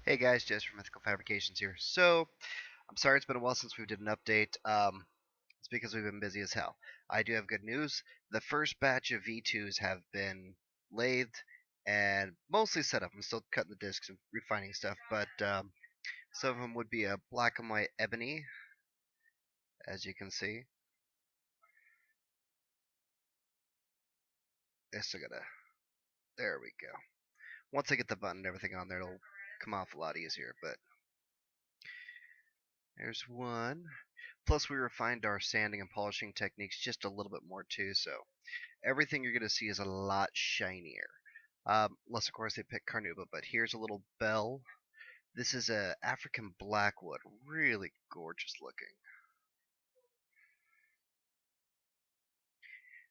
Hey guys, Jess from Mythical Fabrications here. So, I'm sorry it's been a while since we did an update. It's because we've been busy as hell. I do have good news. The first batch of V2s have been lathed and mostly set up. I'm still cutting the discs and refining stuff, but some of them would be a black and white ebony, as you can see. I still gotta. There we go. Once I get the button and everything on there, it'll come off a lot easier. But there's one. Plus, we refined our sanding and polishing techniques just a little bit more too, so everything you're going to see is a lot shinier. Unless, of course, they pick Carnauba. But here's a little bell. This is a African Blackwood. Really gorgeous looking.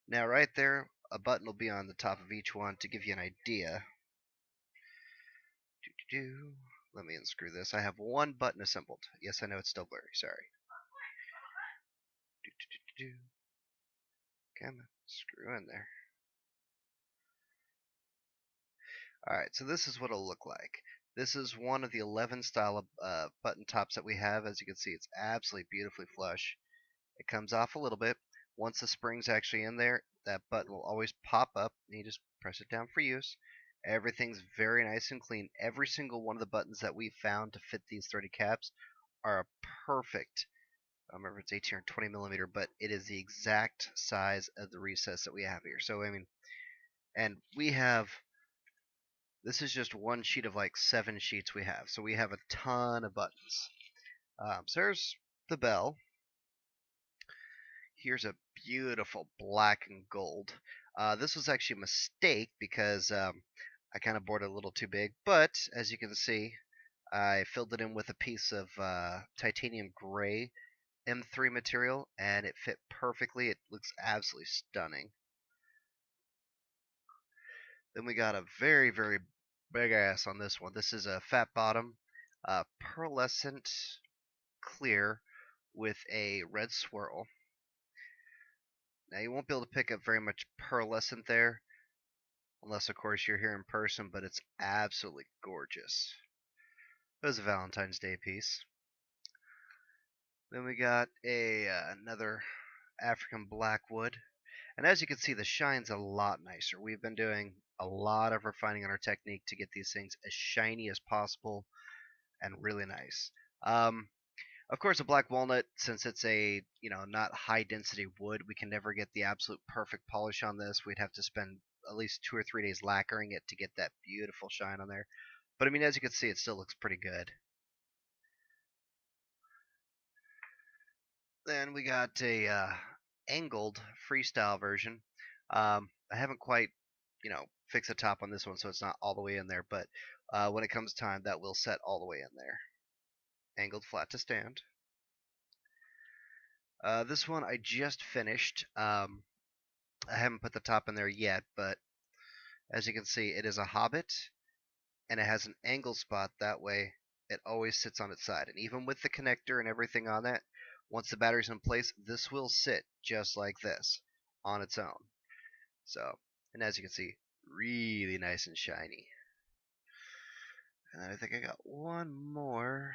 Now, right there, a button will be on the top of each one to give you an idea. Doo-doo-doo. Let me unscrew this. I have one button assembled. Yes, I know it's still blurry. Sorry. Doo-doo-doo-doo. Come on, screw in there. Alright, so this is what it'll look like. This is one of the 11 style of button tops that we have. As you can see, it's absolutely beautifully flush. It comes off a little bit. Once the spring's actually in there, that button will always pop up, and you just press it down for use. Everything's very nice and clean. Every single one of the buttons that we found to fit these 30 caps are a perfect, I don't remember if it's 18 or 20 millimeter, but it is the exact size of the recess that we have here. So, I mean, and we have this is just one sheet of like 7 sheets we have. So we have a ton of buttons. So there's the bell. Here's a beautiful black and gold. This was actually a mistake because I kind of bored it a little too big. But as you can see, I filled it in with a piece of titanium gray M3 material, and it fit perfectly. It looks absolutely stunning. Then we got a very, very big ass on this one. This is a fat bottom, pearlescent clear with a red swirl. Now you won't be able to pick up very much pearlescent there, unless of course you're here in person, but it's absolutely gorgeous. It was a Valentine's Day piece. Then we got another African Blackwood. And as you can see, the shine's a lot nicer. We've been doing a lot of refining on our technique to get these things as shiny as possible and really nice. Of course, a black walnut, since it's a not high density wood, we can never get the absolute perfect polish on this. We'd have to spend at least 2 or 3 days lacquering it to get that beautiful shine on there. But I mean, as you can see, it still looks pretty good. Then we got a angled freestyle version. I haven't quite fixed the top on this one, so it's not all the way in there. But when it comes time, that will set all the way in there. Angled flat to stand. This one I just finished. I haven't put the top in there yet, but as you can see, it is a Hobbit, and it has an angle spot. That way, it always sits on its side. And even with the connector and everything on that, once the battery's in place, this will sit just like this on its own. So, and as you can see, really nice and shiny. And then I think I got one more.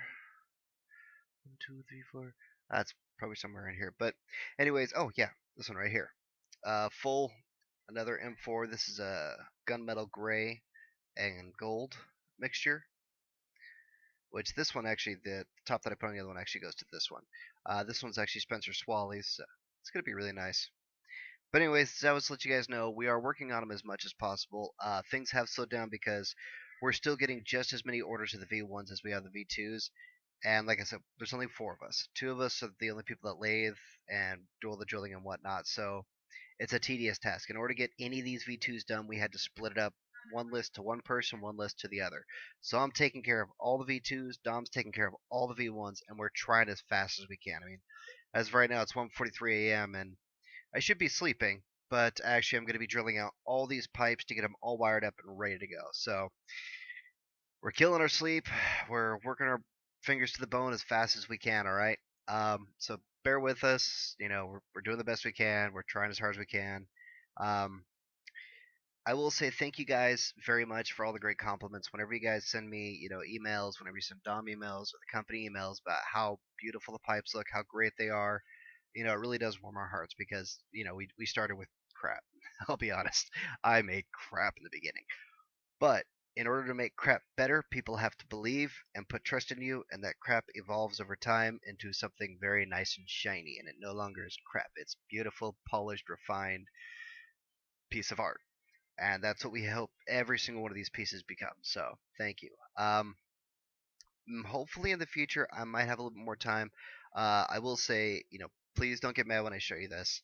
1, 2, 3, 4. That's probably somewhere in here. But, anyways, oh yeah, this one right here. Full, another M4. This is a gunmetal gray and gold mixture. Which this one actually, the top that I put on the other one actually goes to this one. This one's actually Spencer Swaley's. So it's gonna be really nice. But anyways, I was to let you guys know we are working on them as much as possible. Things have slowed down because we're still getting just as many orders of the V1s as we have the V2s. And like I said, there's only 4 of us. 2 of us are the only people that lathe and do all the drilling and whatnot. So it's a tedious task. In order to get any of these V2s done, we had to split it up, one list to one person, one list to the other. So I'm taking care of all the V2s, Dom's taking care of all the V1s, and we're trying as fast as we can. I mean, as of right now, it's 1:43 a.m. and I should be sleeping, but actually I'm going to be drilling out all these pipes to get them all wired up and ready to go. So we're killing our sleep. We're working our fingers to the bone as fast as we can. All right. So bear with us. We're doing the best we can. We're trying as hard as we can. Um, I will say thank you guys very much for all the great compliments. Whenever you guys send me, emails, whenever you send Dom emails or the company emails about how beautiful the pipes look, how great they are, it really does warm our hearts because, we started with crap. I'll be honest. I made crap in the beginning. But in order to make crap better, people have to believe and put trust in you, and that crap evolves over time into something very nice and shiny, and it no longer is crap. It's beautiful, polished, refined piece of art. And that's what we hope every single one of these pieces becomes. So thank you. Hopefully in the future I might have a little bit more time. I will say, please don't get mad when I show you this.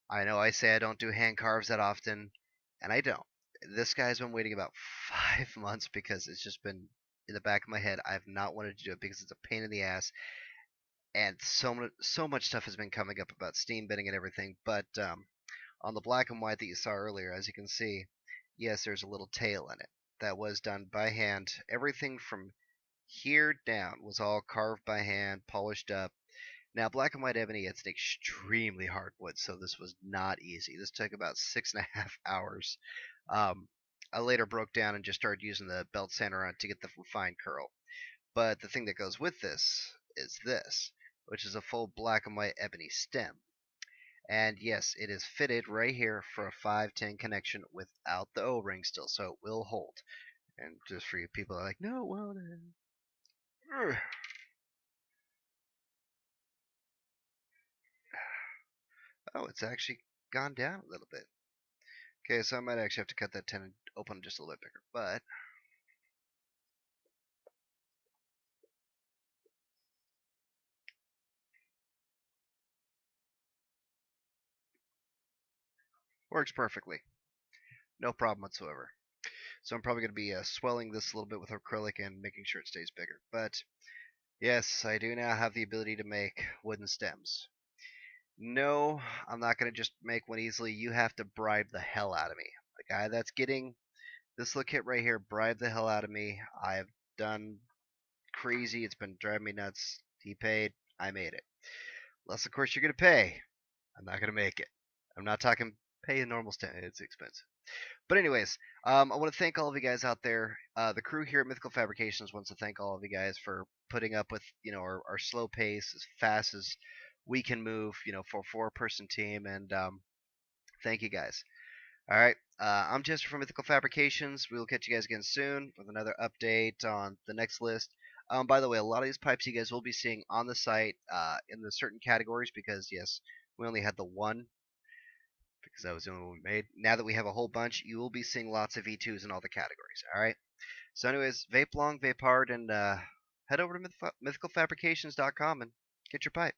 I know I say I don't do hand carves that often, and I don't. This guy's been waiting about 5 months because it's just been in the back of my head. I've not wanted to do it because it's a pain in the ass, and so much stuff has been coming up about steam bending and everything. But on the black and white that you saw earlier, as you can see, yes, there's a little tail in it. That was done by hand. Everything from here down was all carved by hand, polished up. Now, black and white ebony, it's an extremely hard wood, so this was not easy. This took about 6.5 hours. Um, I later broke down and just started using the belt sander on it to get the refined curl. But the thing that goes with this, which is a full black and white ebony stem. And yes, it is fitted right here for a 510 connection without the O-ring still, so it will hold. And just for you people that are like, no, it won't. Oh, it's actually gone down a little bit. Okay, so I might actually have to cut that 10 and open just a little bit bigger, but works perfectly. No problem whatsoever. So I'm probably going to be swelling this a little bit with acrylic and making sure it stays bigger. But yes, I do now have the ability to make wooden stems. No, I'm not going to just make one easily. You have to bribe the hell out of me. The guy that's getting this little kit right here bribed the hell out of me. I've done crazy. It's been driving me nuts. He paid. I made it. Unless, of course, you're going to pay. I'm not going to make it. I'm not talking pay a normal stand. It's expensive. But anyways, I want to thank all of you guys out there. The crew here at Mythical Fabrications wants to thank all of you guys for putting up with our slow pace as fast as we can move. For a four-person team, and thank you guys. All right, I'm Jester from Mythical Fabrications. We will catch you guys again soon with another update on the next list. By the way, a lot of these pipes you guys will be seeing on the site in the certain categories because yes, we only had the one because that was the only one we made. Now that we have a whole bunch, you will be seeing lots of V2s in all the categories. All right. So, anyways, vape long, vape hard, and head over to mythicalfabrications.com and get your pipe.